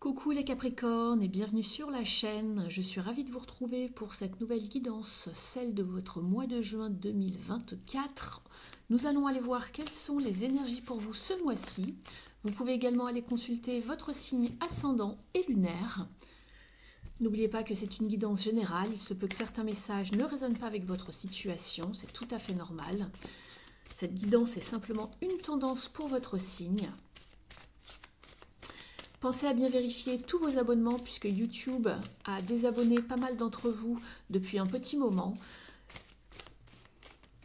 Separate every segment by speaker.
Speaker 1: Coucou les Capricornes et bienvenue sur la chaîne. Je suis ravie de vous retrouver pour cette nouvelle guidance, celle de votre mois de juin 2024. Nous allons aller voir quelles sont les énergies pour vous ce mois-ci. Vous pouvez également aller consulter votre signe ascendant et lunaire. N'oubliez pas que c'est une guidance générale. Il se peut que certains messages ne résonnent pas avec votre situation. C'est tout à fait normal. Cette guidance est simplement une tendance pour votre signe. Pensez à bien vérifier tous vos abonnements puisque YouTube a désabonné pas mal d'entre vous depuis un petit moment.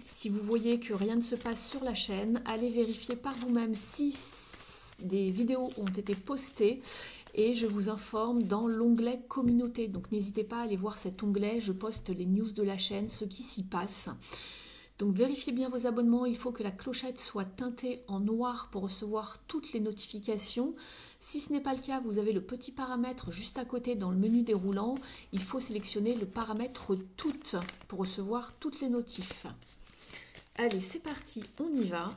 Speaker 1: Si vous voyez que rien ne se passe sur la chaîne, allez vérifier par vous-même si des vidéos ont été postées et je vous informe dans l'onglet communauté. Donc n'hésitez pas à aller voir cet onglet, je poste les news de la chaîne, ce qui s'y passe. Donc vérifiez bien vos abonnements, il faut que la clochette soit teintée en noir pour recevoir toutes les notifications. Si ce n'est pas le cas, vous avez le petit paramètre juste à côté dans le menu déroulant. Il faut sélectionner le paramètre toutes pour recevoir toutes les notifs. Allez, c'est parti, on y va.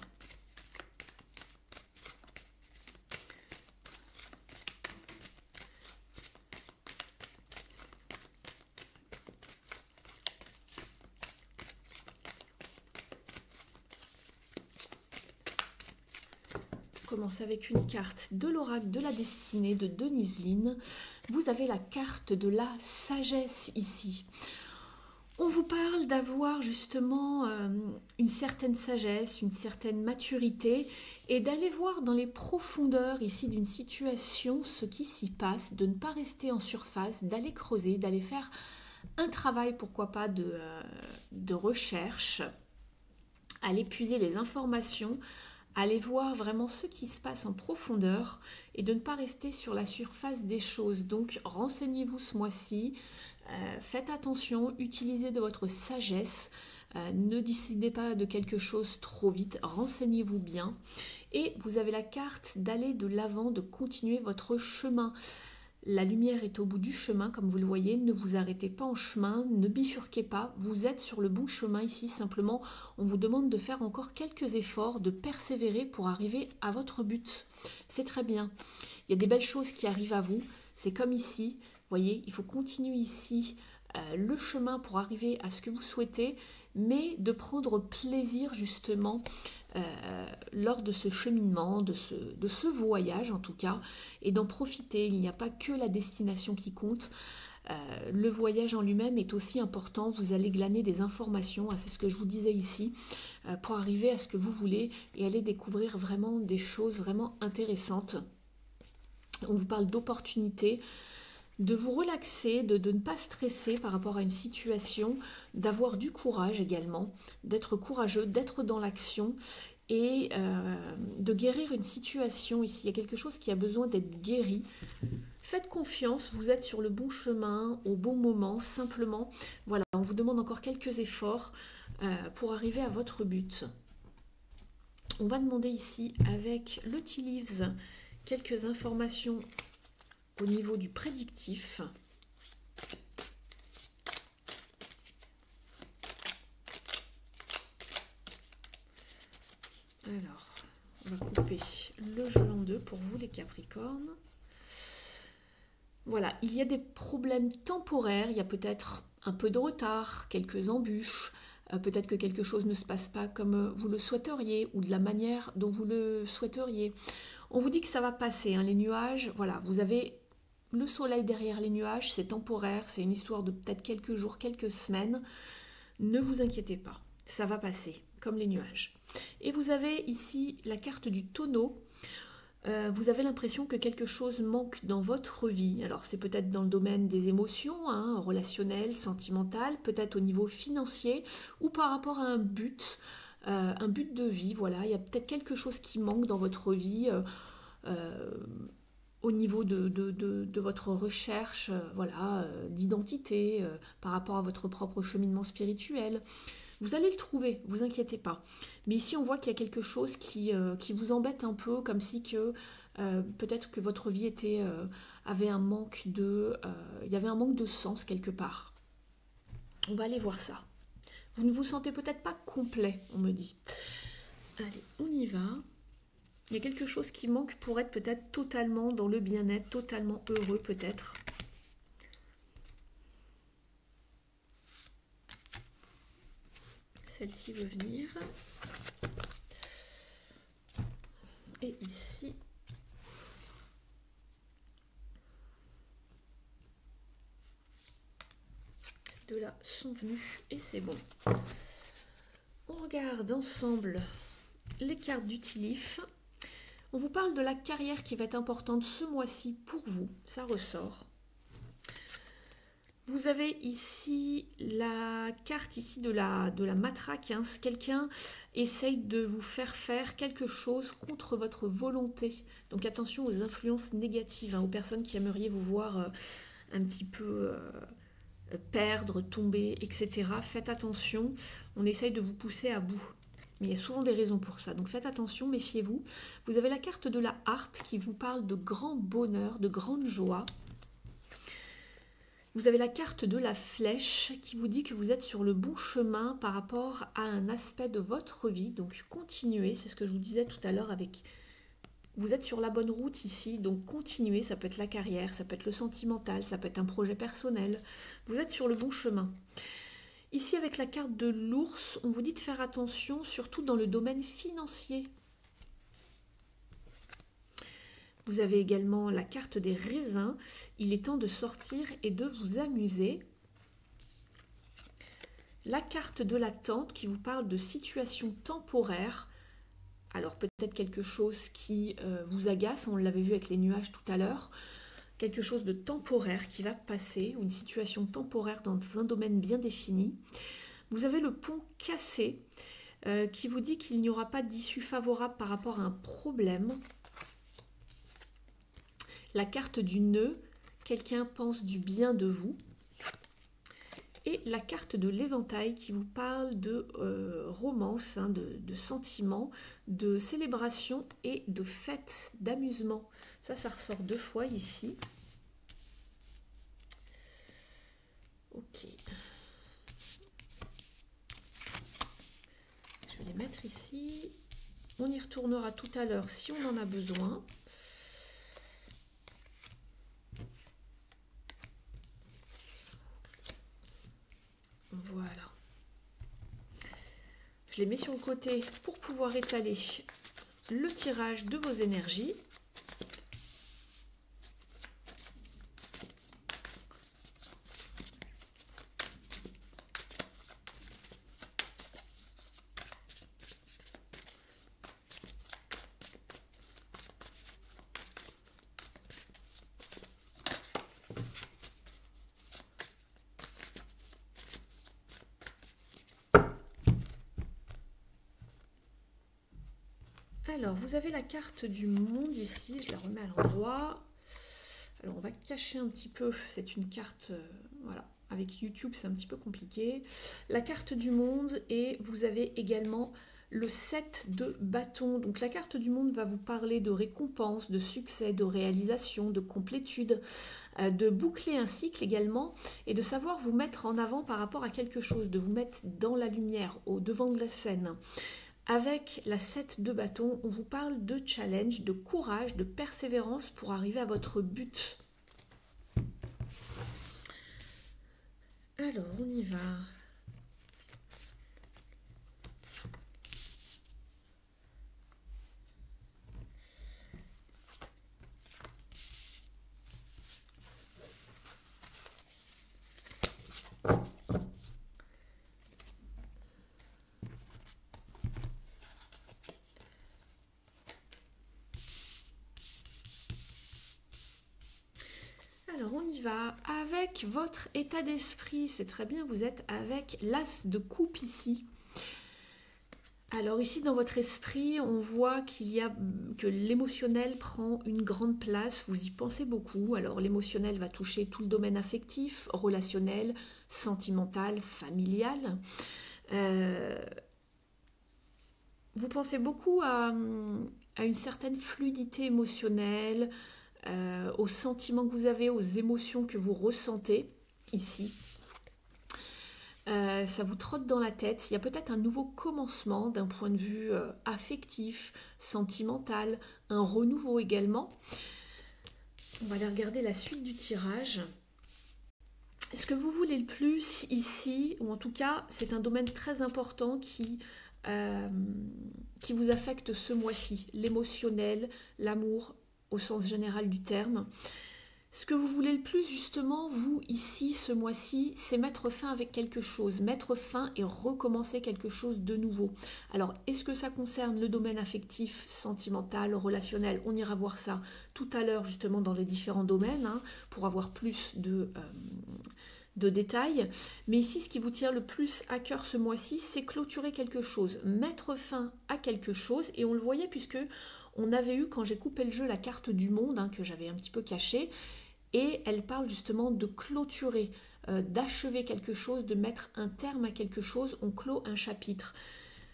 Speaker 1: Commence avec une carte de l'oracle de la destinée de Denise Linn. Vous avez la carte de la sagesse ici. On vous parle d'avoir justement une certaine sagesse, une certaine maturité et d'aller voir dans les profondeurs ici d'une situation ce qui s'y passe, de ne pas rester en surface, d'aller creuser, d'aller faire un travail, pourquoi pas, de recherche, aller puiser les informations, allez voir vraiment ce qui se passe en profondeur et de ne pas rester sur la surface des choses. Donc renseignez-vous ce mois-ci, faites attention, utilisez de votre sagesse, ne décidez pas de quelque chose trop vite, renseignez-vous bien. Et vous avez la carte d'aller de l'avant, de continuer votre chemin. La lumière est au bout du chemin, comme vous le voyez, ne vous arrêtez pas en chemin, ne bifurquez pas, vous êtes sur le bon chemin ici, simplement on vous demande de faire encore quelques efforts, de persévérer pour arriver à votre but. C'est très bien, il y a des belles choses qui arrivent à vous, c'est comme ici, vous voyez, il faut continuer ici le chemin pour arriver à ce que vous souhaitez, mais de prendre plaisir justement lors de ce cheminement, de ce voyage en tout cas, et d'en profiter. Il n'y a pas que la destination qui compte. Le voyage en lui-même est aussi important. Vous allez glaner des informations, c'est ce que je vous disais ici, pour arriver à ce que vous voulez et aller découvrir vraiment des choses vraiment intéressantes. On vous parle d'opportunités, de vous relaxer, de ne pas stresser par rapport à une situation, d'avoir du courage également, d'être courageux, d'être dans l'action et de guérir une situation ici. Il y a quelque chose qui a besoin d'être guéri. Faites confiance, vous êtes sur le bon chemin, au bon moment, simplement. Voilà, on vous demande encore quelques efforts pour arriver à votre but. On va demander ici avec le Tea Leaves quelques informations au niveau du prédictif. Alors, on va couper le jeu en deux pour vous les Capricornes. Voilà, il y a des problèmes temporaires, il y a peut-être un peu de retard, quelques embûches, peut-être que quelque chose ne se passe pas comme vous le souhaiteriez ou de la manière dont vous le souhaiteriez. On vous dit que ça va passer, hein, les nuages, voilà, vous avez le soleil derrière les nuages, c'est temporaire, c'est une histoire de peut-être quelques jours, quelques semaines. Ne vous inquiétez pas, ça va passer, comme les nuages. Et vous avez ici la carte du tonneau. Vous avez l'impression que quelque chose manque dans votre vie. Alors c'est peut-être dans le domaine des émotions, hein, relationnel, sentimental, peut-être au niveau financier ou par rapport à un but de vie. Voilà, il y a peut-être quelque chose qui manque dans votre vie. Au niveau de votre recherche voilà, d'identité, par rapport à votre propre cheminement spirituel. Vous allez le trouver, vous inquiétez pas. Mais ici, on voit qu'il y a quelque chose qui vous embête un peu, comme si que peut-être que votre vie avait un manque il y avait un manque de sens quelque part. On va aller voir ça. Vous ne vous sentez peut-être pas complet, on me dit. Allez, on y va. Il y a quelque chose qui manque pour être peut-être totalement dans le bien-être, totalement heureux peut-être. Celle-ci veut venir. Et ici, ces deux-là sont venus et c'est bon. On regarde ensemble les cartes du Tilif. On vous parle de la carrière qui va être importante ce mois-ci pour vous. Ça ressort. Vous avez ici la carte ici de la matraque. Hein. Quelqu'un essaye de vous faire quelque chose contre votre volonté. Donc attention aux influences négatives, hein, aux personnes qui aimeriez vous voir un petit peu perdre, tomber, etc. Faites attention, on essaye de vous pousser à bout. Mais il y a souvent des raisons pour ça. Donc faites attention, méfiez-vous. Vous avez la carte de la harpe qui vous parle de grand bonheur, de grande joie. Vous avez la carte de la flèche qui vous dit que vous êtes sur le bon chemin par rapport à un aspect de votre vie. Donc continuez, c'est ce que je vous disais tout à l'heure avec... Vous êtes sur la bonne route ici, donc continuez, ça peut être la carrière, ça peut être le sentimental, ça peut être un projet personnel. Vous êtes sur le bon chemin. Ici avec la carte de l'ours, on vous dit de faire attention, surtout dans le domaine financier. Vous avez également la carte des raisins. Il est temps de sortir et de vous amuser. La carte de la tente qui vous parle de situation temporaire. Alors peut-être quelque chose qui vous agace, on l'avait vu avec les nuages tout à l'heure. Quelque chose de temporaire qui va passer, ou une situation temporaire dans un domaine bien défini. Vous avez le pont cassé qui vous dit qu'il n'y aura pas d'issue favorable par rapport à un problème. La carte du nœud, quelqu'un pense du bien de vous. Et la carte de l'éventail qui vous parle de romance, hein, de sentiments, de célébration et de fête, d'amusement. Ça ressort 2 fois ici. Ok. Je vais les mettre ici. On y retournera tout à l'heure si on en a besoin. Voilà. Je les mets sur le côté pour pouvoir étaler le tirage de vos énergies. Alors, vous avez la carte du monde ici, je la remets à l'endroit. Alors, on va cacher un petit peu, c'est une carte, voilà, avec YouTube, c'est un petit peu compliqué. La carte du monde et vous avez également le 7 de bâton. Donc, la carte du monde va vous parler de récompense, de succès, de réalisation, de complétude, de boucler un cycle également et de savoir vous mettre en avant par rapport à quelque chose, de vous mettre dans la lumière, au devant de la scène. Avec la 7 de bâton, on vous parle de challenge, de courage, de persévérance pour arriver à votre but. Alors, on y va. Alors on y va avec votre état d'esprit, c'est très bien, vous êtes avec l'as de coupe ici. Alors ici dans votre esprit, on voit que l'émotionnel prend une grande place, vous y pensez beaucoup. Alors l'émotionnel va toucher tout le domaine affectif, relationnel, sentimental, familial. Vous pensez beaucoup à une certaine fluidité émotionnelle, aux sentiments que vous avez, aux émotions que vous ressentez ici. Ça vous trotte dans la tête. Il y a peut-être un nouveau commencement d'un point de vue affectif, sentimental, un renouveau également. On va aller regarder la suite du tirage. Ce que vous voulez le plus ici, ou en tout cas, c'est un domaine très important qui vous affecte ce mois-ci. L'émotionnel, l'amour au sens général du terme. Ce que vous voulez le plus justement, vous, ici, ce mois-ci, c'est mettre fin avec quelque chose, mettre fin et recommencer quelque chose de nouveau. Alors, est-ce que ça concerne le domaine affectif, sentimental, relationnel? On ira voir ça tout à l'heure justement dans les différents domaines, hein, pour avoir plus de détails. Mais ici, ce qui vous tient le plus à cœur ce mois-ci, c'est clôturer quelque chose, mettre fin à quelque chose. Et on le voyait puisque on avait eu, quand j'ai coupé le jeu, la carte du monde, hein, que j'avais un petit peu cachée. Et elle parle justement de clôturer, d'achever quelque chose, de mettre un terme à quelque chose. On clôt un chapitre.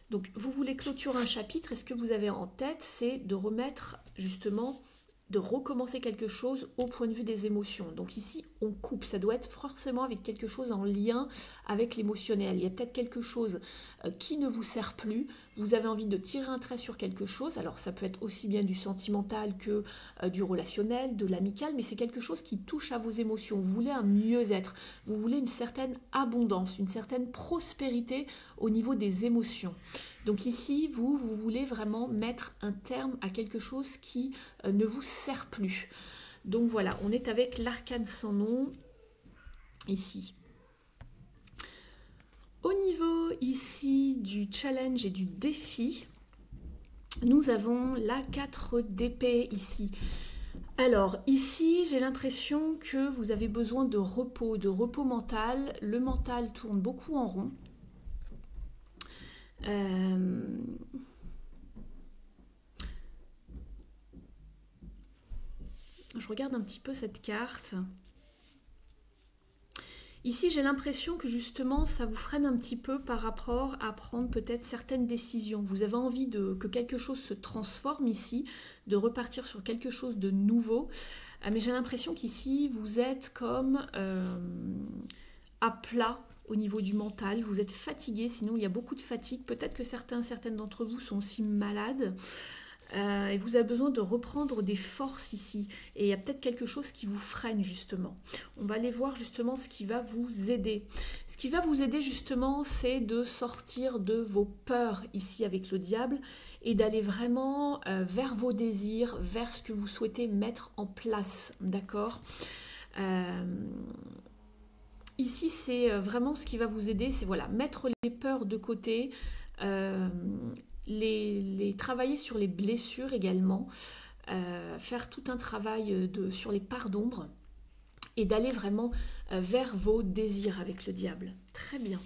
Speaker 1: Donc, vous voulez clôturer un chapitre, et ce que vous avez en tête, c'est de remettre justement, de recommencer quelque chose au point de vue des émotions. Donc ici, on coupe. Ça doit être forcément avec quelque chose en lien avec l'émotionnel. Il y a peut-être quelque chose qui ne vous sert plus. Vous avez envie de tirer un trait sur quelque chose. Alors ça peut être aussi bien du sentimental que du relationnel, de l'amical, mais c'est quelque chose qui touche à vos émotions. Vous voulez un mieux-être. Vous voulez une certaine abondance, une certaine prospérité au niveau des émotions. Donc ici, vous voulez vraiment mettre un terme à quelque chose qui ne vous sert plus. Donc voilà, on est avec l'arcane sans nom, ici. Au niveau ici du challenge et du défi, nous avons la 4 d'épée ici. Alors ici, j'ai l'impression que vous avez besoin de repos mental. Le mental tourne beaucoup en rond. Je regarde un petit peu cette carte. Ici, j'ai l'impression que justement, ça vous freine un petit peu par rapport à prendre peut-être certaines décisions. Vous avez envie que quelque chose se transforme ici, de repartir sur quelque chose de nouveau. Mais j'ai l'impression qu'ici, vous êtes comme à plat au niveau du mental. Vous êtes fatigué, sinon il y a beaucoup de fatigue. Peut-être que certaines d'entre vous sont aussi malades. Et vous avez besoin de reprendre des forces ici. Et il y a peut-être quelque chose qui vous freine justement. On va aller voir justement ce qui va vous aider. Ce qui va vous aider justement, c'est de sortir de vos peurs ici avec le diable et d'aller vraiment vers vos désirs, vers ce que vous souhaitez mettre en place. D'accord ? Ici, c'est vraiment ce qui va vous aider, c'est voilà, mettre les peurs de côté, travailler sur les blessures également, faire tout un travail sur les parts d'ombre et d'aller vraiment vers vos désirs avec le diable. Très bien.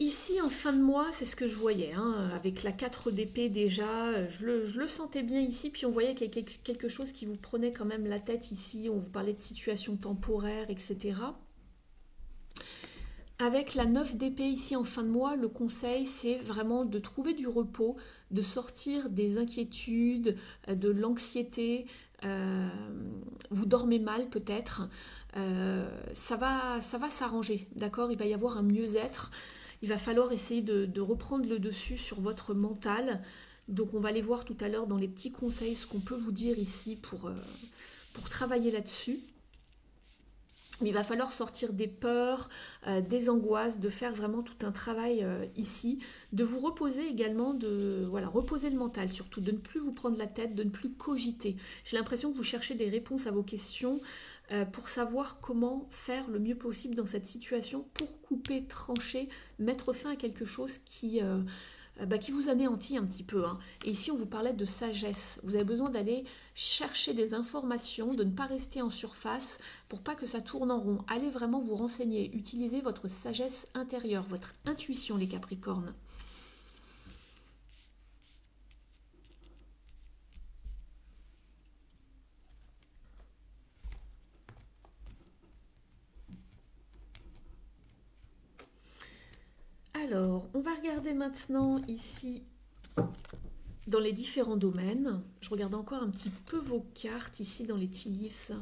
Speaker 1: Ici, en fin de mois, c'est ce que je voyais, hein, avec la 4 d'épée déjà, je le sentais bien ici, puis on voyait qu'il y a quelque chose qui vous prenait quand même la tête ici, on vous parlait de situation temporaire, etc. Avec la 9 d'épée ici en fin de mois, le conseil c'est vraiment de trouver du repos, de sortir des inquiétudes, de l'anxiété, vous dormez mal peut-être, ça va s'arranger, d'accord ? Il va y avoir un mieux-être, il va falloir essayer de reprendre le dessus sur votre mental, donc on va aller voir tout à l'heure dans les petits conseils ce qu'on peut vous dire ici pour travailler là-dessus. Il va falloir sortir des peurs, des angoisses, de faire vraiment tout un travail ici, de vous reposer également, reposer le mental surtout, de ne plus vous prendre la tête, de ne plus cogiter. J'ai l'impression que vous cherchez des réponses à vos questions pour savoir comment faire le mieux possible dans cette situation pour couper, trancher, mettre fin à quelque chose qui vous anéantit un petit peu. Hein. Et ici, on vous parlait de sagesse. Vous avez besoin d'aller chercher des informations, de ne pas rester en surface pour pas que ça tourne en rond. Allez vraiment vous renseigner. Utilisez votre sagesse intérieure, votre intuition, les Capricornes. Alors, on va regarder maintenant ici dans les différents domaines. Je regarde encore un petit peu vos cartes ici dans les tea leaves.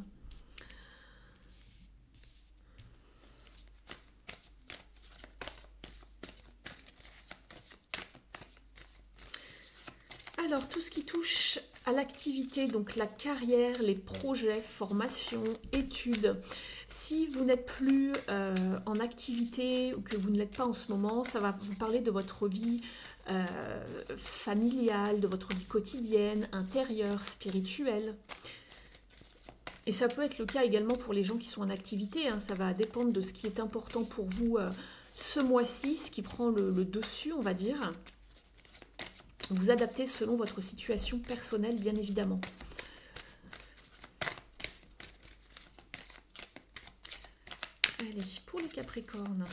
Speaker 1: Alors, tout ce qui touche à l'activité, donc la carrière, les projets, formations, études. Si vous n'êtes plus en activité ou que vous ne l'êtes pas en ce moment, ça va vous parler de votre vie familiale, de votre vie quotidienne, intérieure, spirituelle. Et ça peut être le cas également pour les gens qui sont en activité, hein. Ça va dépendre de ce qui est important pour vous ce mois-ci, ce qui prend le dessus, on va dire. Vous adaptez selon votre situation personnelle, bien évidemment. Allez, pour les Capricornes.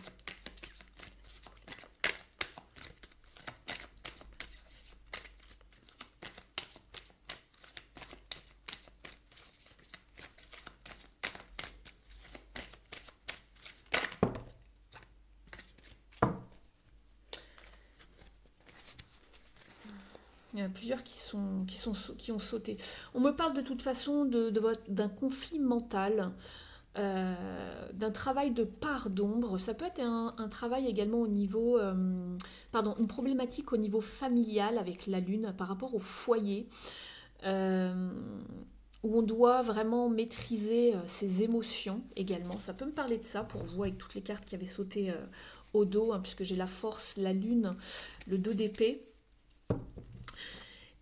Speaker 1: Il y en a plusieurs qui ont sauté. On me parle de toute façon d'un conflit mental, d'un travail de part d'ombre. Ça peut être un travail également au niveau, une problématique au niveau familial avec la lune par rapport au foyer, où on doit vraiment maîtriser ses émotions également. Ça peut me parler de ça pour vous avec toutes les cartes qui avaient sauté au dos, hein, puisque j'ai la force, la lune, le 2 d'épée.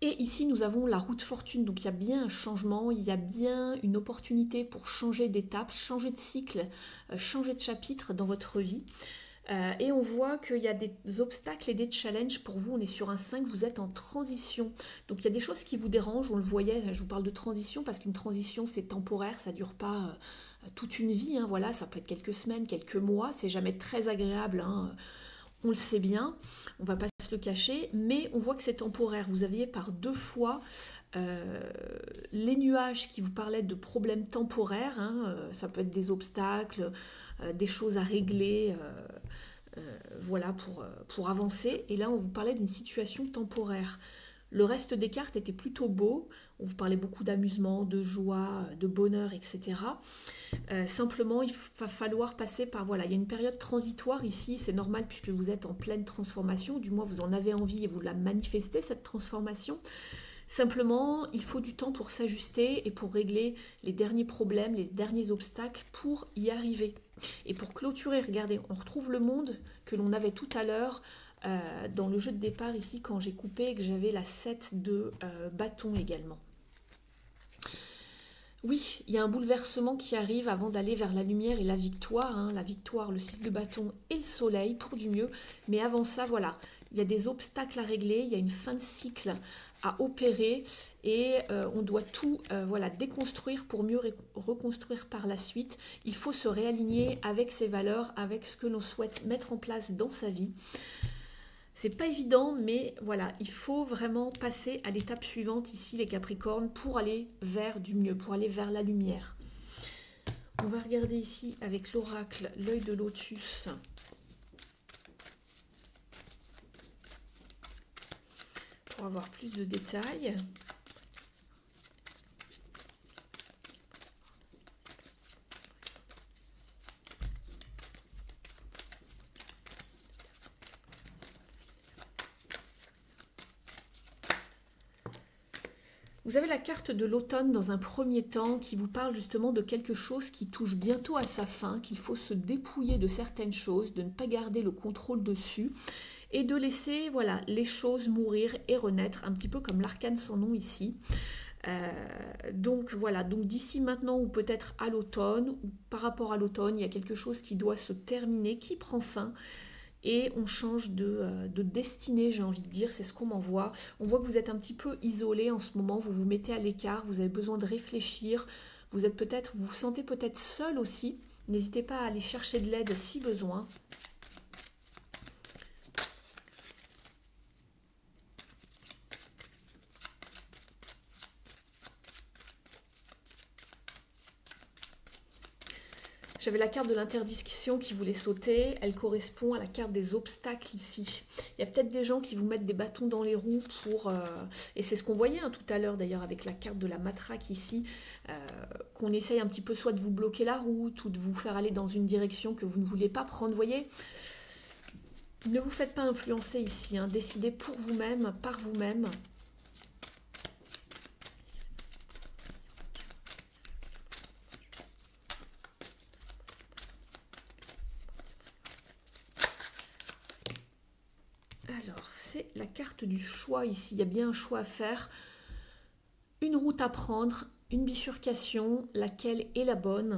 Speaker 1: Et ici, nous avons la roue de fortune, donc il y a bien un changement, il y a bien une opportunité pour changer d'étape, changer de cycle, changer de chapitre dans votre vie. Et on voit qu'il y a des obstacles et des challenges. Pour vous, on est sur un 5, vous êtes en transition. Donc il y a des choses qui vous dérangent, on le voyait, je vous parle de transition, parce qu'une transition, c'est temporaire, ça ne dure pas toute une vie. Hein, voilà, ça peut être quelques semaines, quelques mois, c'est jamais très agréable, hein. On le sait bien, on ne va pas se le cacher, mais on voit que c'est temporaire. Vous aviez par 2 fois les nuages qui vous parlaient de problèmes temporaires, hein, ça peut être des obstacles, des choses à régler, voilà, pour avancer. Et là, on vous parlait d'une situation temporaire. Le reste des cartes était plutôt beau. On vous parlait beaucoup d'amusement, de joie, de bonheur, etc. Simplement, il va falloir passer par... Voilà, il y a une période transitoire ici. C'est normal puisque vous êtes en pleine transformation. Du moins, vous en avez envie et vous la manifestez, cette transformation. Simplement, il faut du temps pour s'ajuster et pour régler les derniers problèmes, les derniers obstacles pour y arriver. Et pour clôturer, regardez, on retrouve le monde que l'on avait tout à l'heure dans le jeu de départ ici quand j'ai coupé et que j'avais la 7 de bâton également. Oui, il y a un bouleversement qui arrive avant d'aller vers la lumière et la victoire. Hein, la victoire, le 6 de bâton et le soleil pour du mieux. Mais avant ça, voilà, il y a des obstacles à régler, il y a une fin de cycle à opérer et on doit tout voilà, déconstruire pour mieux reconstruire par la suite. Il faut se réaligner avec ses valeurs, avec ce que l'on souhaite mettre en place dans sa vie. C'est pas évident, mais voilà, il faut vraiment passer à l'étape suivante ici, les Capricornes, pour aller vers du mieux, pour aller vers la lumière. On va regarder ici avec l'oracle, l'œil de lotus. Pour avoir plus de détails. Vous avez la carte de l'automne dans un premier temps qui vous parle justement de quelque chose qui touche bientôt à sa fin, qu'il faut se dépouiller de certaines choses, de ne pas garder le contrôle dessus et de laisser voilà, les choses mourir et renaître, un petit peu comme l'arcane sans nom ici. Donc voilà, donc d'ici maintenant ou peut-être à l'automne, ou par rapport à l'automne, il y a quelque chose qui doit se terminer, qui prend fin. Et on change de destinée, j'ai envie de dire, c'est ce qu'on m'envoie. On voit que vous êtes un petit peu isolé en ce moment, vous vous mettez à l'écart, vous avez besoin de réfléchir, vous vous sentez peut-être seul aussi. N'hésitez pas à aller chercher de l'aide si besoin. J'avais la carte de l'interdiction qui voulait sauter. Elle correspond à la carte des obstacles ici. Il y a peut-être des gens qui vous mettent des bâtons dans les roues pour... et c'est ce qu'on voyait hein, tout à l'heure d'ailleurs avec la carte de la matraque ici. Qu'on essaye un petit peu soit de vous bloquer la route ou de vous faire aller dans une direction que vous ne voulez pas prendre. Vous voyez, ne vous faites pas influencer ici. Hein. Décidez pour vous-même, par vous-même. c'est la carte du choix ici. Il y a bien un choix à faire, une route à prendre, une bifurcation, laquelle est la bonne.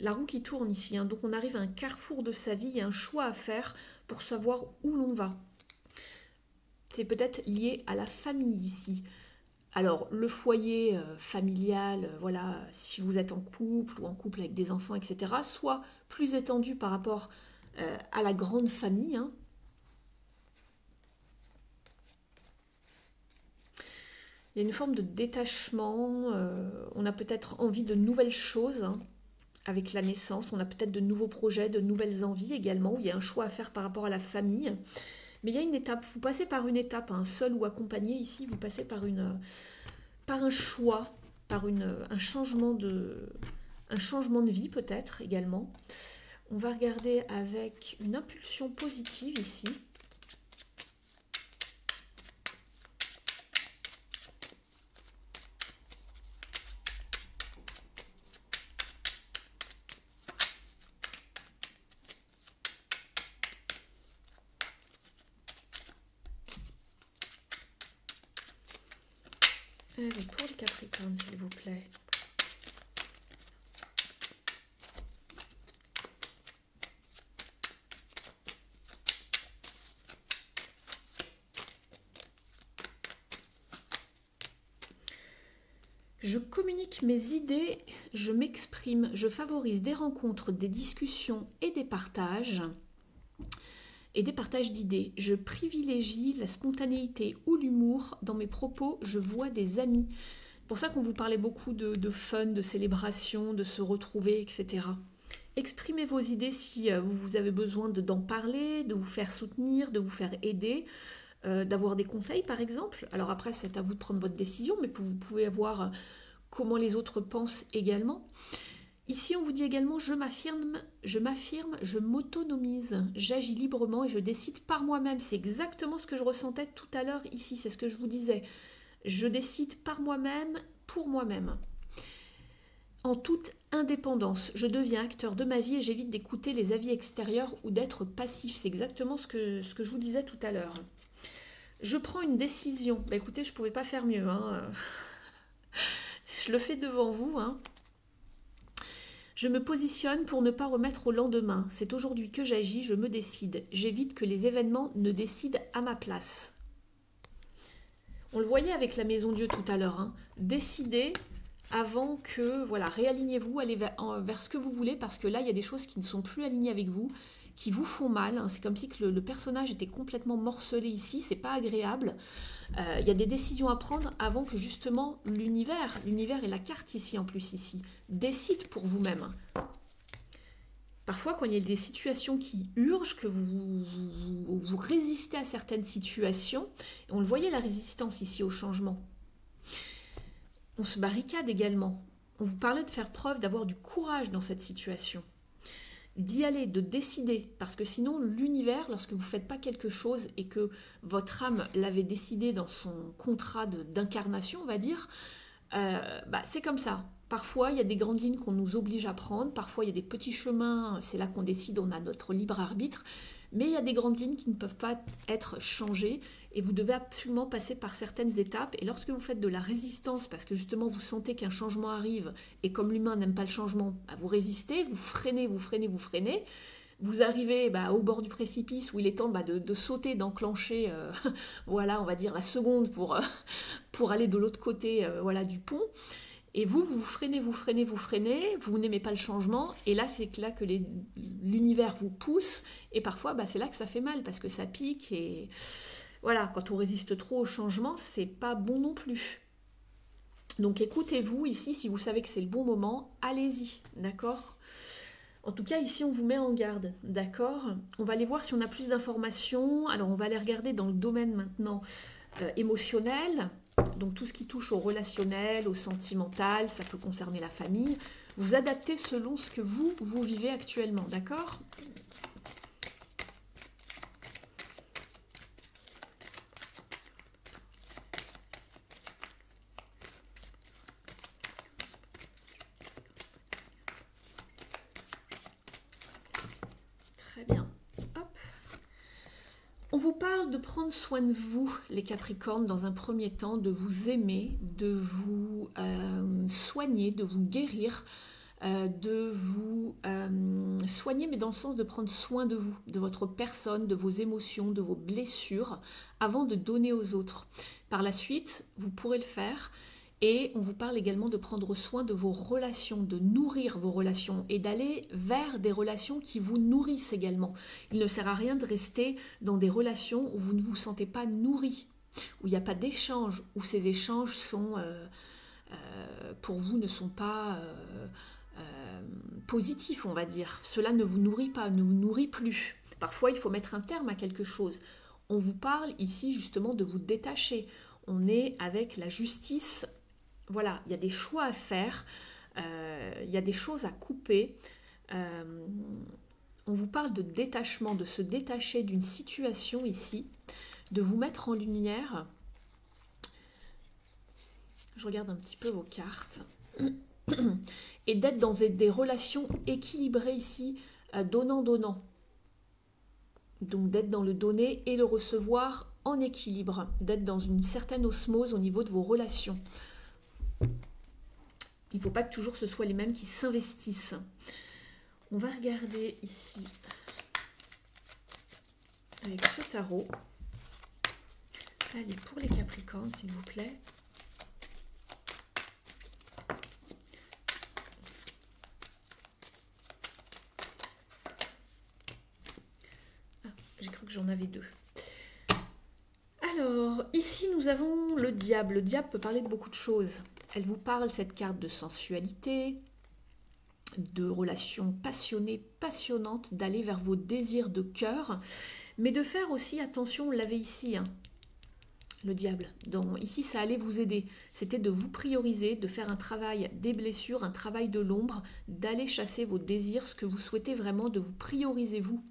Speaker 1: La roue qui tourne ici, hein. Donc on arrive à un carrefour de sa vie, il y a un choix à faire pour savoir où l'on va. C'est peut-être lié à la famille ici. Alors, le foyer familial, voilà, si vous êtes en couple ou en couple avec des enfants, etc., soit plus étendu par rapport à la grande famille, hein. Il y a une forme de détachement, on a peut-être envie de nouvelles choses, hein, avec la naissance, on a peut-être de nouveaux projets, de nouvelles envies également, où il y a un choix à faire par rapport à la famille. Mais il y a une étape, vous passez par une étape, hein, seul ou accompagné, ici, vous passez par un choix, par un changement de vie peut-être également. On va regarder avec une impulsion positive ici. Allez, pour le Capricorne, s'il vous plaît. Je communique mes idées, je m'exprime, je favorise des rencontres, des discussions et des partages d'idées. Je privilégie la spontanéité ou l'humour. Dans mes propos, je vois des amis. C'est pour ça qu'on vous parlait beaucoup de fun, de célébration, de se retrouver, etc. Exprimez vos idées si vous avez besoin d'en parler, de vous faire soutenir, de vous faire aider, d'avoir des conseils par exemple. Alors après, c'est à vous de prendre votre décision, mais vous pouvez voir comment les autres pensent également. Ici, on vous dit également, je m'affirme, je m'autonomise, j'agis librement et je décide par moi-même. C'est exactement ce que je ressentais tout à l'heure ici, c'est ce que je vous disais. Je décide par moi-même, pour moi-même. En toute indépendance, je deviens acteur de ma vie et j'évite d'écouter les avis extérieurs ou d'être passif. C'est exactement ce que je vous disais tout à l'heure. Je prends une décision. Bah, écoutez, je ne pouvais pas faire mieux, hein. Je le fais devant vous, hein. Je me positionne pour ne pas remettre au lendemain. C'est aujourd'hui que j'agis, je me décide. J'évite que les événements ne décident à ma place. On le voyait avec la Maison Dieu tout à l'heure, hein. Décidez avant que, voilà, réalignez-vous, allez vers ce que vous voulez, parce que là, il y a des choses qui ne sont plus alignées avec vous, qui vous font mal, hein. C'est comme si que le personnage était complètement morcelé ici, c'est pas agréable. Il y a des décisions à prendre avant que justement l'univers et la carte ici en plus ici, décide pour vous-même. Parfois quand il y a des situations qui urgent, que vous résistez à certaines situations, on le voyait la résistance ici au changement. On se barricade également. On vous parlait de faire preuve, d'avoir du courage dans cette situation. D'y aller, de décider, parce que sinon l'univers, lorsque vous ne faites pas quelque chose et que votre âme l'avait décidé dans son contrat d'incarnation, on va dire, c'est comme ça. Parfois, il y a des grandes lignes qu'on nous oblige à prendre, parfois il y a des petits chemins, c'est là qu'on décide, on a notre libre arbitre, mais il y a des grandes lignes qui ne peuvent pas être changées et vous devez absolument passer par certaines étapes. Et lorsque vous faites de la résistance, parce que justement vous sentez qu'un changement arrive et comme l'humain n'aime pas le changement, vous résistez, vous freinez, vous arrivez au bord du précipice où il est temps de sauter, d'enclencher, voilà, on va dire la seconde pour aller de l'autre côté du pont. Et vous freinez, vous n'aimez pas le changement, et là c'est là que l'univers vous pousse, et parfois c'est là que ça fait mal, parce que ça pique, et voilà, quand on résiste trop au changement, c'est pas bon non plus. Donc écoutez-vous ici, si vous savez que c'est le bon moment, allez-y, d'accord ? En tout cas, ici, on vous met en garde, d'accord ? On va aller voir si on a plus d'informations. Alors, on va aller regarder dans le domaine maintenant émotionnel. Donc, tout ce qui touche au relationnel, au sentimental, ça peut concerner la famille. Vous adaptez selon ce que vous vivez actuellement, d'accord ? Très bien. Hop. vous parle de prendre soin de vous, les Capricornes, dans un premier temps, de vous aimer, de vous soigner, de vous guérir, de vous soigner, mais dans le sens de prendre soin de vous, de votre personne, de vos émotions, de vos blessures, avant de donner aux autres. Par la suite, vous pourrez le faire. Et on vous parle également de prendre soin de vos relations, de nourrir vos relations et d'aller vers des relations qui vous nourrissent également. Il ne sert à rien de rester dans des relations où vous ne vous sentez pas nourri, où il n'y a pas d'échange, où ces échanges sont, pour vous ne sont pas positifs, on va dire. Cela ne vous nourrit pas, ne vous nourrit plus. Parfois, il faut mettre un terme à quelque chose. On vous parle ici justement de vous détacher. On est avec la justice. Voilà, il y a des choix à faire, il y a des choses à couper. On vous parle de détachement, de se détacher d'une situation ici, de vous mettre en lumière. Je regarde un petit peu vos cartes. Et d'être dans des relations équilibrées ici, donnant-donnant. Donc d'être dans le donner et le recevoir en équilibre, d'être dans une certaine osmose au niveau de vos relations. Il ne faut pas que toujours ce soit les mêmes qui s'investissent. On va regarder ici avec ce tarot. Allez, pour les Capricornes, s'il vous plaît. Ah, j'ai cru que j'en avais deux. Alors, ici, nous avons le diable. Le diable peut parler de beaucoup de choses. Elle vous parle, cette carte, de sensualité, de relations passionnées, passionnantes, d'aller vers vos désirs de cœur, mais de faire aussi, attention, on l'avait ici, hein, le diable. Ici, ça allait vous aider. C'était de vous prioriser, de faire un travail des blessures, un travail de l'ombre, d'aller chasser vos désirs, ce que vous souhaitez vraiment, de vous prioriser vous,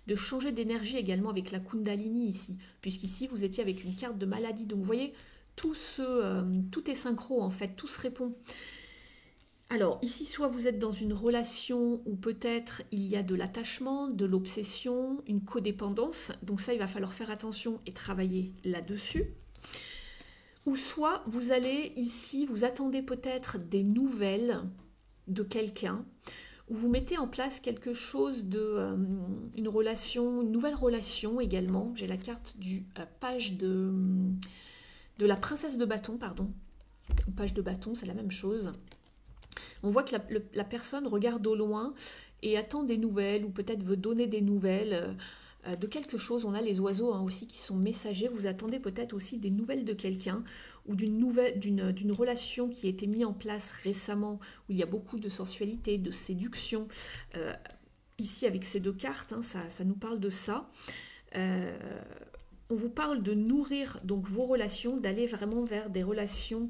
Speaker 1: de changer d'énergie également avec la Kundalini ici, puisqu'ici, vous étiez avec une carte de maladie. Donc, vous voyez, tout est synchro en fait, tout se répond. Alors ici, soit vous êtes dans une relation où peut-être il y a de l'attachement, de l'obsession, une codépendance, donc ça il va falloir faire attention et travailler là-dessus. Ou soit vous allez ici, vous attendez peut-être des nouvelles de quelqu'un, où vous mettez en place quelque chose de une nouvelle relation également. J'ai la carte du page de la princesse de bâton, pardon. Page de bâton, c'est la même chose. On voit que la personne regarde au loin et attend des nouvelles, ou peut-être veut donner des nouvelles de quelque chose. On a les oiseaux hein, aussi qui sont messagers. Vous attendez peut-être aussi des nouvelles de quelqu'un, ou d'une relation qui a été mise en place récemment, où il y a beaucoup de sensualité, de séduction. Ici, avec ces deux cartes, hein, ça nous parle de ça. On vous parle de nourrir donc vos relations, d'aller vraiment vers des relations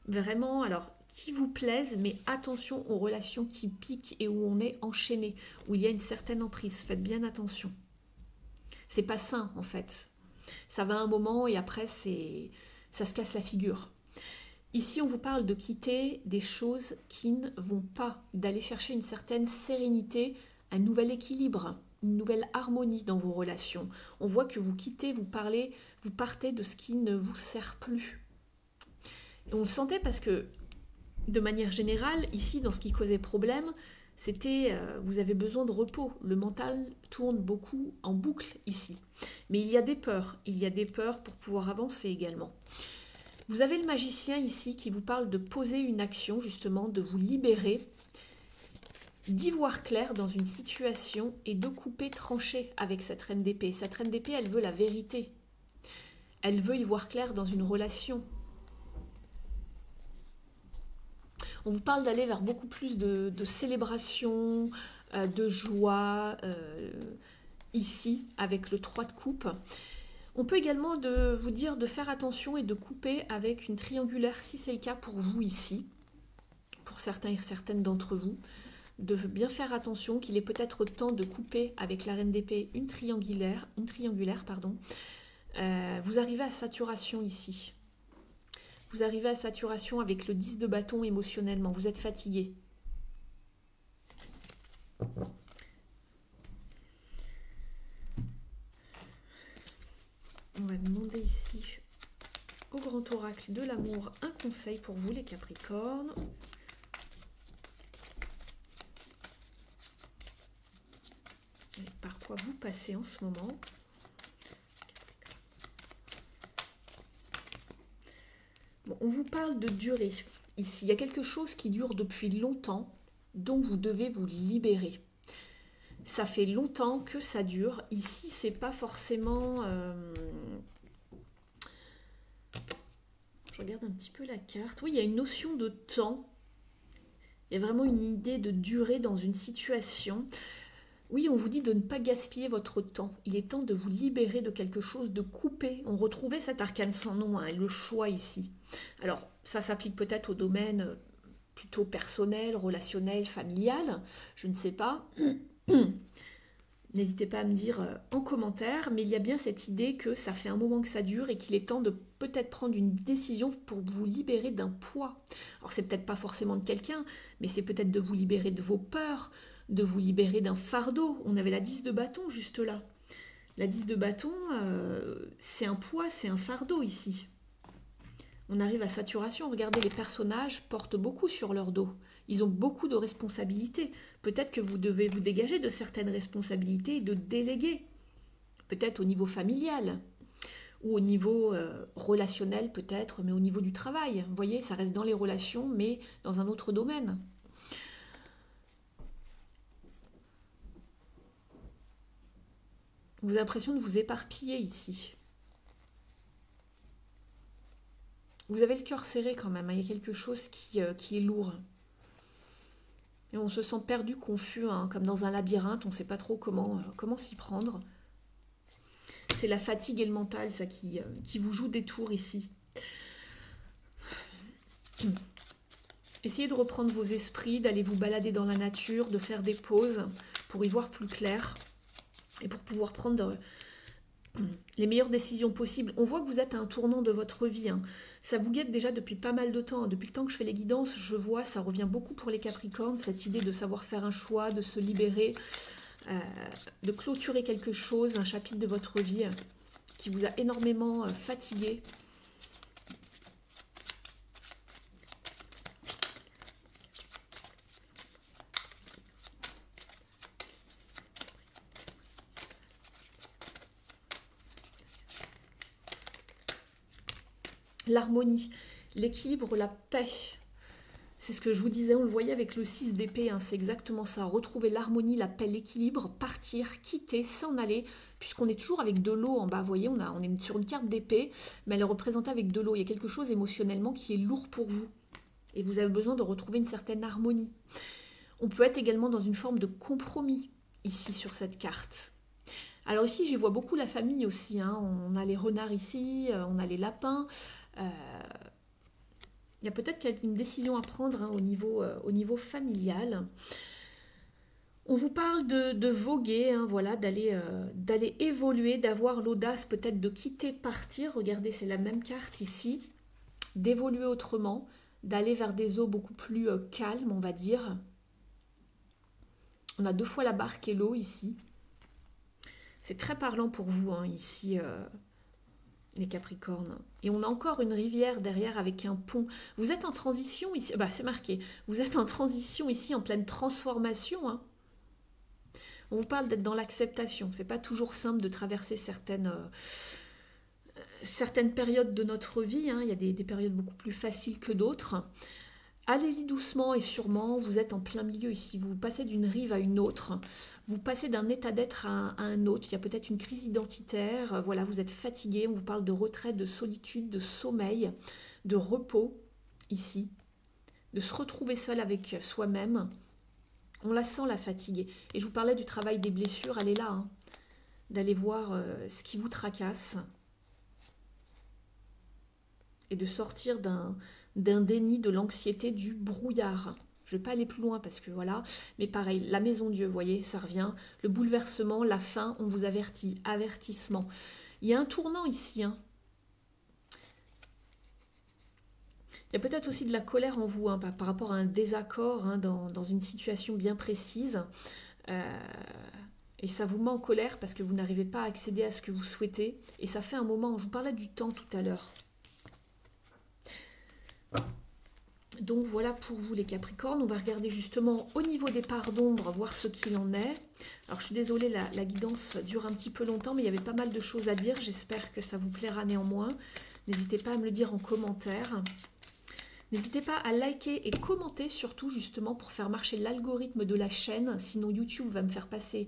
Speaker 1: vraiment, alors, qui vous plaisent, mais attention aux relations qui piquent et où on est enchaîné, où il y a une certaine emprise. Faites bien attention. C'est pas sain, en fait. Ça va un moment et après, ça se casse la figure. Ici, on vous parle de quitter des choses qui ne vont pas, d'aller chercher une certaine sérénité, un nouvel équilibre, une nouvelle harmonie dans vos relations. On voit que vous quittez, vous partez de ce qui ne vous sert plus. Et on le sentait parce que, de manière générale, ici, dans ce qui causait problème, c'était, vous avez besoin de repos. Le mental tourne beaucoup en boucle ici. Mais il y a des peurs pour pouvoir avancer également. Vous avez le magicien ici qui vous parle de poser une action, justement, de vous libérer, d'y voir clair dans une situation et de couper, trancher avec cette reine d'épée. Cette reine d'épée, elle veut la vérité. Elle veut y voir clair dans une relation. On vous parle d'aller vers beaucoup plus de célébration, de joie, ici, avec le 3 de coupe. On peut également vous dire de faire attention et de couper avec une triangulaire, si c'est le cas pour vous ici, pour certains et certaines d'entre vous, de bien faire attention qu'il est peut-être temps de couper avec la reine d'épée une triangulaire, pardon. Vous arrivez à saturation ici. Vous arrivez à saturation avec le 10 de bâton émotionnellement. Vous êtes fatigué. l'oracle de l'amour un conseil pour vous les Capricornes. Et par quoi vous passez en ce moment? Bon, on vous parle de durée. Ici, il y a quelque chose qui dure depuis longtemps, dont vous devez vous libérer. Ça fait longtemps que ça dure. Ici, c'est pas forcément... Je regarde un petit peu la carte. Oui, il y a une notion de temps. Il y a vraiment une idée de durée dans une situation. Oui, on vous dit de ne pas gaspiller votre temps. Il est temps de vous libérer de quelque chose, de couper. On retrouvait cet arcane sans nom, hein, le choix ici. Alors, ça s'applique peut-être au domaine plutôt personnel, relationnel, familial. Je ne sais pas. N'hésitez pas à me dire en commentaire, mais il y a bien cette idée que ça fait un moment que ça dure et qu'il est temps de peut-être prendre une décision pour vous libérer d'un poids. Alors c'est peut-être pas forcément de quelqu'un, mais c'est peut-être de vous libérer de vos peurs, de vous libérer d'un fardeau. On avait la 10 de bâton juste là. La 10 de bâton, c'est un poids, c'est un fardeau ici. On arrive à saturation. Regardez, les personnages portent beaucoup sur leur dos. Ils ont beaucoup de responsabilités. Peut-être que vous devez vous dégager de certaines responsabilités et de déléguer. Peut-être au niveau familial ou au niveau relationnel peut-être, mais au niveau du travail. Vous voyez, ça reste dans les relations, mais dans un autre domaine. Vous avez l'impression de vous éparpiller ici. Vous avez le cœur serré quand même, hein. Il y a quelque chose qui est lourd. Et on se sent perdu, confus, hein, comme dans un labyrinthe, on ne sait pas trop comment s'y prendre. C'est la fatigue et le mental, ça, qui vous joue des tours ici. Essayez de reprendre vos esprits, d'aller vous balader dans la nature, de faire des pauses pour y voir plus clair et pour pouvoir prendre les meilleures décisions possibles. On voit que vous êtes à un tournant de votre vie, hein. Ça vous guette déjà depuis pas mal de temps. Depuis le temps que je fais les guidances, je vois, ça revient beaucoup pour les Capricornes, cette idée de savoir faire un choix, de se libérer, de clôturer quelque chose, un chapitre de votre vie qui vous a énormément fatigué. L'harmonie, l'équilibre, la paix. C'est ce que je vous disais, on le voyait avec le 6 d'épée, hein, c'est exactement ça. Retrouver l'harmonie, la paix, l'équilibre, partir, quitter, s'en aller, puisqu'on est toujours avec de l'eau en bas. Vous voyez, on est sur une carte d'épée, mais elle est représentée avec de l'eau. Il y a quelque chose émotionnellement qui est lourd pour vous. Et vous avez besoin de retrouver une certaine harmonie. On peut être également dans une forme de compromis, ici, sur cette carte. Alors ici, j'y vois beaucoup la famille aussi, hein. On a les renards ici, on a les lapins. Il y a peut-être une décision à prendre, hein, au niveau familial. On vous parle de voguer, hein, voilà, d'aller évoluer, d'avoir l'audace peut-être de quitter, partir. Regardez, c'est la même carte ici. D'évoluer autrement, d'aller vers des eaux beaucoup plus calmes, on va dire. On a 2 fois la barque et l'eau ici. C'est très parlant pour vous, hein, ici, les Capricornes. Et on a encore une rivière derrière avec un pont. Vous êtes en transition ici. Bah, c'est marqué. Vous êtes en transition ici, en pleine transformation, hein. On vous parle d'être dans l'acceptation. C'est pas toujours simple de traverser certaines périodes de notre vie, hein. Il y a des périodes beaucoup plus faciles que d'autres. Allez-y doucement et sûrement, vous êtes en plein milieu ici, vous passez d'une rive à une autre, vous passez d'un état d'être à un autre, il y a peut-être une crise identitaire, voilà, vous êtes fatigué, on vous parle de retraite, de solitude, de sommeil, de repos ici, de se retrouver seul avec soi-même. On la sent, la fatigue. Et je vous parlais du travail des blessures, elle est là, hein, d'aller voir ce qui vous tracasse et de sortir d'un déni, de l'anxiété, du brouillard. Je ne vais pas aller plus loin parce que voilà, mais pareil, la maison Dieu, vous voyez, ça revient, le bouleversement, la fin, on vous avertit, avertissement. Il y a un tournant ici, hein. Il y a peut-être aussi de la colère en vous, hein, par rapport à un désaccord, hein, dans une situation bien précise. Et ça vous met en colère parce que vous n'arrivez pas à accéder à ce que vous souhaitez. Et ça fait un moment, je vous parlais du temps tout à l'heure. Donc voilà pour vous les Capricornes. On va regarder justement au niveau des parts d'ombre, voir ce qu'il en est. Alors je suis désolée, la guidance dure un petit peu longtemps, mais il y avait pas mal de choses à dire. J'espère que ça vous plaira néanmoins. N'hésitez pas à me le dire en commentaire. N'hésitez pas à liker et commenter, surtout justement pour faire marcher l'algorithme de la chaîne. Sinon YouTube va me faire passer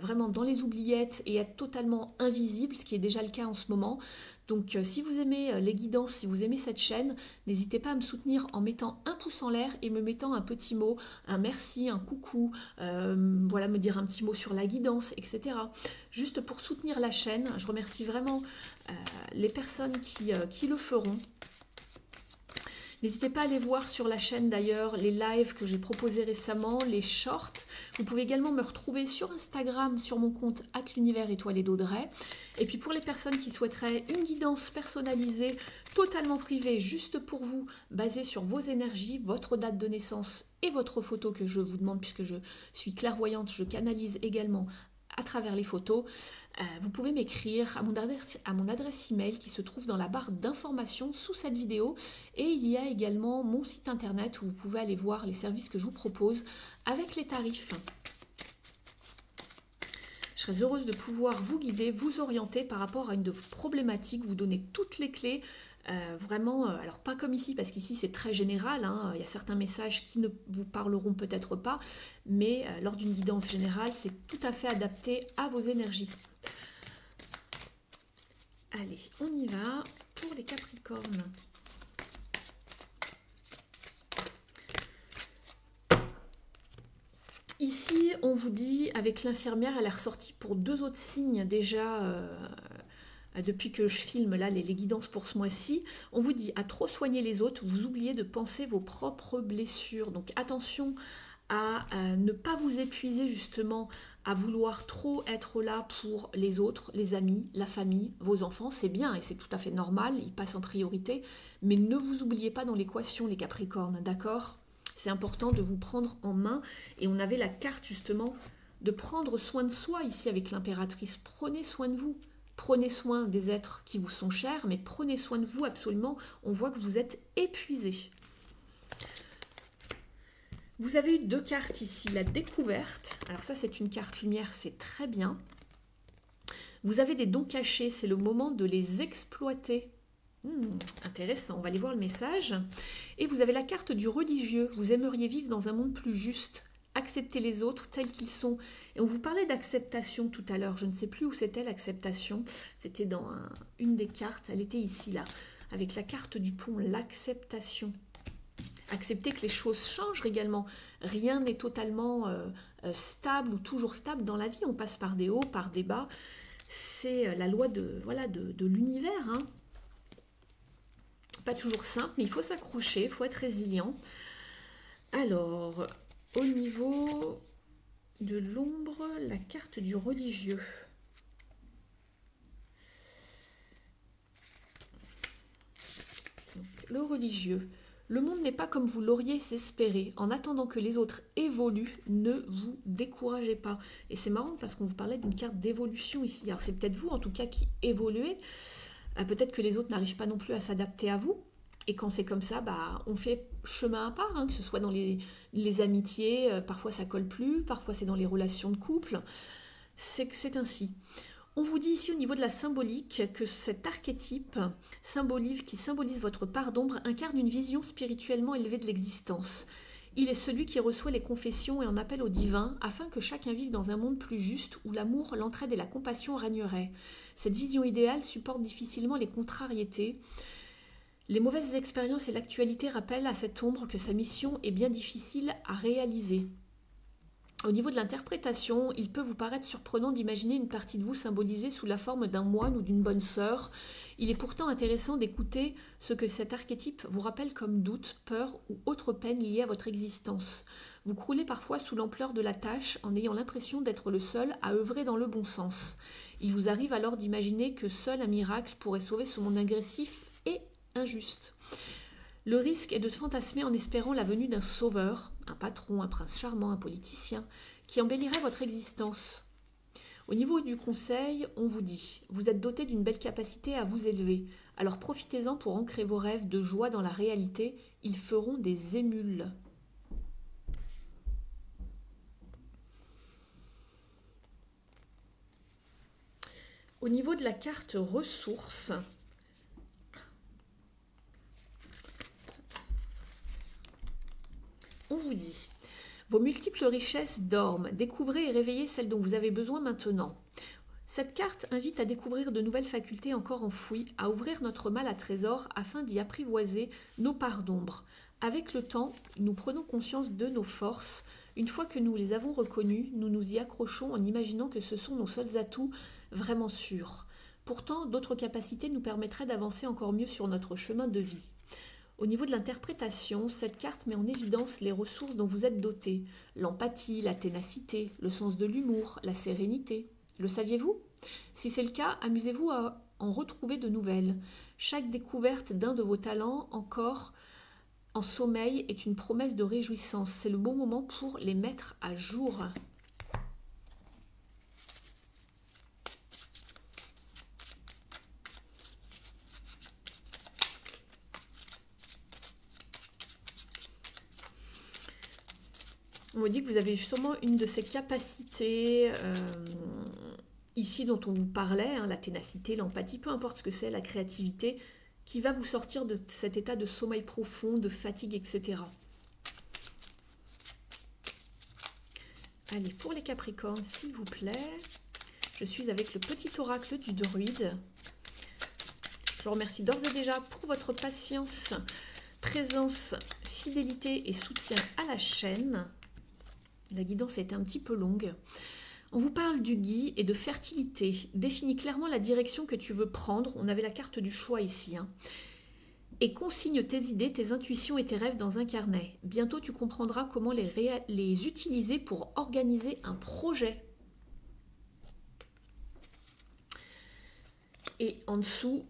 Speaker 1: vraiment dans les oubliettes et être totalement invisible, ce qui est déjà le cas en ce moment. Donc si vous aimez les guidances, si vous aimez cette chaîne, n'hésitez pas à me soutenir en mettant un pouce en l'air et me mettant un petit mot, un merci, un coucou, voilà, me dire un petit mot sur la guidance, etc. Juste pour soutenir la chaîne. Je remercie vraiment les personnes qui le feront. N'hésitez pas à aller voir sur la chaîne d'ailleurs les lives que j'ai proposés récemment, les shorts. Vous pouvez également me retrouver sur Instagram, sur mon compte @l'univers_étoilé d'Audrey. Et puis pour les personnes qui souhaiteraient une guidance personnalisée, totalement privée, juste pour vous, basée sur vos énergies, votre date de naissance et votre photo que je vous demande, puisque je suis clairvoyante, je canalise également à travers les photos, vous pouvez m'écrire à mon adresse email qui se trouve dans la barre d'informations sous cette vidéo, et il y a également mon site internet où vous pouvez aller voir les services que je vous propose avec les tarifs. Je serais heureuse de pouvoir vous guider, vous orienter par rapport à une de vos problématiques, vous donner toutes les clés. Vraiment, alors pas comme ici, parce qu'ici c'est très général, hein, il y a certains messages qui ne vous parleront peut-être pas, mais lors d'une guidance générale, c'est tout à fait adapté à vos énergies. Allez, on y va pour les Capricornes. Ici, on vous dit, avec l'infirmière, elle est ressortie pour 2 autres signes déjà... depuis que je filme là les guidances pour ce mois-ci, on vous dit à trop soigner les autres, vous oubliez de penser vos propres blessures. Donc attention à ne pas vous épuiser justement, à vouloir trop être là pour les autres, les amis, la famille, vos enfants. C'est bien et c'est tout à fait normal, ils passent en priorité, mais ne vous oubliez pas dans l'équation les Capricornes, d'accord? C'est important de vous prendre en main, et on avait la carte justement de prendre soin de soi ici avec l'impératrice. Prenez soin de vous. Prenez soin des êtres qui vous sont chers, mais prenez soin de vous absolument. On voit que vous êtes épuisé. Vous avez eu 2 cartes ici. La découverte. Alors ça, c'est une carte lumière, c'est très bien. Vous avez des dons cachés. C'est le moment de les exploiter. Intéressant. On va aller voir le message. Et vous avez la carte du religieux. Vous aimeriez vivre dans un monde plus juste. Accepter les autres tels qu'ils sont. Et on vous parlait d'acceptation tout à l'heure. Je ne sais plus où c'était l'acceptation. C'était dans une des cartes. Elle était ici, là, avec la carte du pont, l'acceptation. Accepter que les choses changent également. Rien n'est totalement stable ou toujours stable dans la vie. On passe par des hauts, par des bas. C'est la loi de l'univers. Hein. Pas toujours simple, mais il faut s'accrocher, il faut être résilient. Alors... au niveau de l'ombre, la carte du religieux. Donc, le religieux. Le monde n'est pas comme vous l'auriez espéré. En attendant que les autres évoluent, ne vous découragez pas. Et c'est marrant parce qu'on vous parlait d'une carte d'évolution ici. Alors c'est peut-être vous en tout cas qui évoluez. Peut-être que les autres n'arrivent pas non plus à s'adapter à vous. Et quand c'est comme ça, bah, on fait chemin à part, hein, que ce soit dans les amitiés, parfois ça colle plus, parfois c'est dans les relations de couple, c'est ainsi. On vous dit ici au niveau de la symbolique que cet archétype qui symbolise votre part d'ombre incarne une vision spirituellement élevée de l'existence. Il est celui qui reçoit les confessions et en appelle au divin afin que chacun vive dans un monde plus juste où l'amour, l'entraide et la compassion régneraient. Cette vision idéale supporte difficilement les contrariétés. Les mauvaises expériences et l'actualité rappellent à cette ombre que sa mission est bien difficile à réaliser. Au niveau de l'interprétation, il peut vous paraître surprenant d'imaginer une partie de vous symbolisée sous la forme d'un moine ou d'une bonne sœur. Il est pourtant intéressant d'écouter ce que cet archétype vous rappelle comme doute, peur ou autre peine liée à votre existence. Vous croulez parfois sous l'ampleur de la tâche en ayant l'impression d'être le seul à œuvrer dans le bon sens. Il vous arrive alors d'imaginer que seul un miracle pourrait sauver ce monde agressif et injuste. Le risque est de fantasmer en espérant la venue d'un sauveur, un patron, un prince charmant, un politicien, qui embellirait votre existence. Au niveau du conseil, on vous dit, vous êtes doté d'une belle capacité à vous élever. Alors profitez-en pour ancrer vos rêves de joie dans la réalité. Ils feront des émules. Au niveau de la carte ressources, on vous dit, vos multiples richesses dorment. Découvrez et réveillez celles dont vous avez besoin maintenant. Cette carte invite à découvrir de nouvelles facultés encore enfouies, à ouvrir notre mal à trésor afin d'y apprivoiser nos parts d'ombre. Avec le temps, nous prenons conscience de nos forces. Une fois que nous les avons reconnues, nous nous y accrochons en imaginant que ce sont nos seuls atouts vraiment sûrs. Pourtant, d'autres capacités nous permettraient d'avancer encore mieux sur notre chemin de vie. Au niveau de l'interprétation, cette carte met en évidence les ressources dont vous êtes doté. L'empathie, la ténacité, le sens de l'humour, la sérénité. Le saviez-vous? Si c'est le cas, amusez-vous à en retrouver de nouvelles. Chaque découverte d'un de vos talents encore en sommeil est une promesse de réjouissance. C'est le bon moment pour les mettre à jour. On me dit que vous avez justement une de ces capacités ici dont on vous parlait, hein, la ténacité, l'empathie, peu importe ce que c'est, la créativité, qui va vous sortir de cet état de sommeil profond, de fatigue, etc. Allez, pour les Capricornes, s'il vous plaît, je suis avec le petit oracle du druide. Je vous remercie d'ores et déjà pour votre patience, présence, fidélité et soutien à la chaîne. La guidance a été un petit peu longue. On vous parle du gui et de fertilité. Définis clairement la direction que tu veux prendre. On avait la carte du choix ici. Hein. Et consigne tes idées, tes intuitions et tes rêves dans un carnet. Bientôt, tu comprendras comment les utiliser pour organiser un projet. Et en dessous,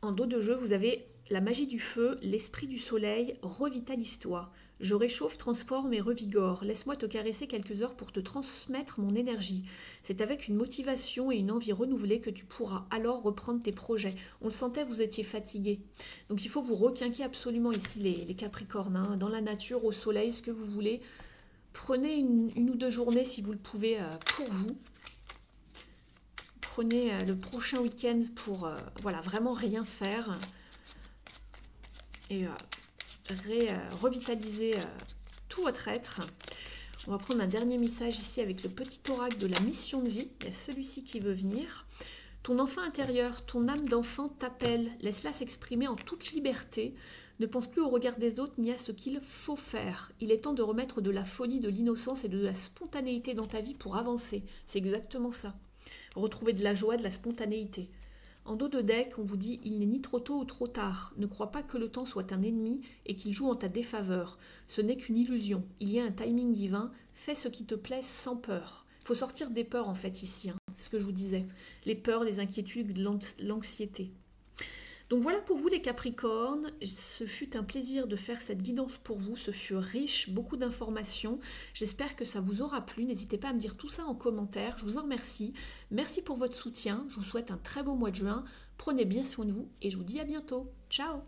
Speaker 1: en dos de jeu, vous avez la magie du feu, l'esprit du soleil, revitalise-toi. Je réchauffe, transforme et revigore. Laisse-moi te caresser quelques heures pour te transmettre mon énergie. C'est avec une motivation et une envie renouvelée que tu pourras alors reprendre tes projets. On le sentait, vous étiez fatigué. Donc il faut vous requinquer absolument ici les Capricornes, hein, dans la nature, au soleil, ce que vous voulez. Prenez une ou deux journées si vous le pouvez pour vous. Prenez le prochain week-end pour voilà, vraiment rien faire. Et revitaliser tout votre être. On va prendre un dernier message ici avec le petit oracle de la mission de vie. Il y a celui-ci qui veut venir. Ton enfant intérieur, ton âme d'enfant t'appelle. Laisse-la s'exprimer en toute liberté. Ne pense plus au regard des autres ni à ce qu'il faut faire. Il est temps de remettre de la folie, de l'innocence et de la spontanéité dans ta vie pour avancer. C'est exactement ça. Retrouver de la joie, de la spontanéité. En dos de deck, on vous dit « Il n'est ni trop tôt ou trop tard. Ne crois pas que le temps soit un ennemi et qu'il joue en ta défaveur. Ce n'est qu'une illusion. Il y a un timing divin. Fais ce qui te plaît sans peur. » Il faut sortir des peurs en fait ici. Hein. C'est ce que je vous disais. Les peurs, les inquiétudes, l'anxiété. Donc voilà pour vous les Capricornes, ce fut un plaisir de faire cette guidance pour vous, ce fut riche, beaucoup d'informations, j'espère que ça vous aura plu, n'hésitez pas à me dire tout ça en commentaire, je vous en remercie, merci pour votre soutien, je vous souhaite un très beau mois de juin, prenez bien soin de vous et je vous dis à bientôt, ciao.